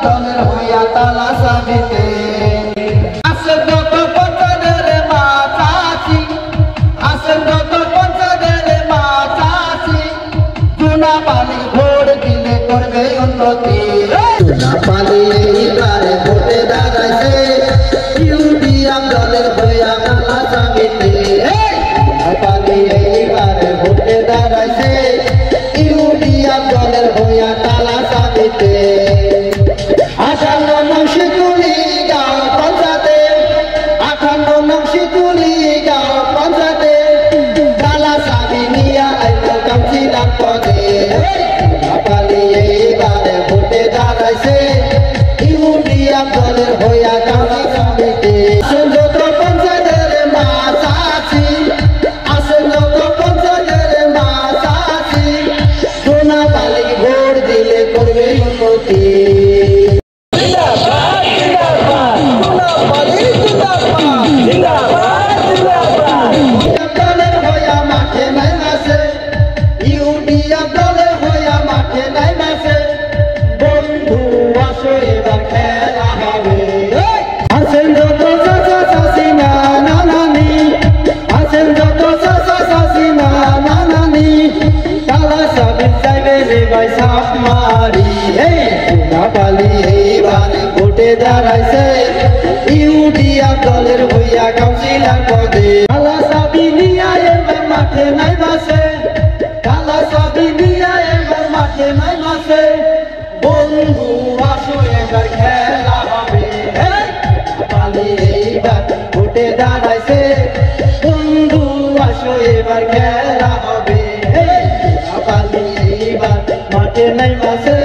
দলের হইয়া তালা চাবিতে আছে যত পঞ্চায়েতের মাতাছি, আছে যত পঞ্চায়েতের মাতাছি, চুনা পানি ভোট দিলে করবে উন্নতি। চুনা পানি এইবারে ভোটে দাঁড়াইছে ইউডিএফ দলের হইয়া তালা চাবিতে। চুনা পানি এইবারে ভোটে দাঁড়াইছে ইউডিএফ দলের হইয়া তালা চাবিতে। দাঁড়াইছে ইউডিএফ দলের হইয়া কাউন্সিলর পদে। কালা চাবি নিয়া এবার মাঠে নাই বাসে, কালা চাবি নিয়া এবার মাঠে নাই বাসে। বন্ধু আসো এবার খেলা হবে, পালি এইবার ভোটে দাঁড়াইছে। বন্ধু আসো এবার খেলা হবে, পালি এইবার মাঠে নাই বাসে।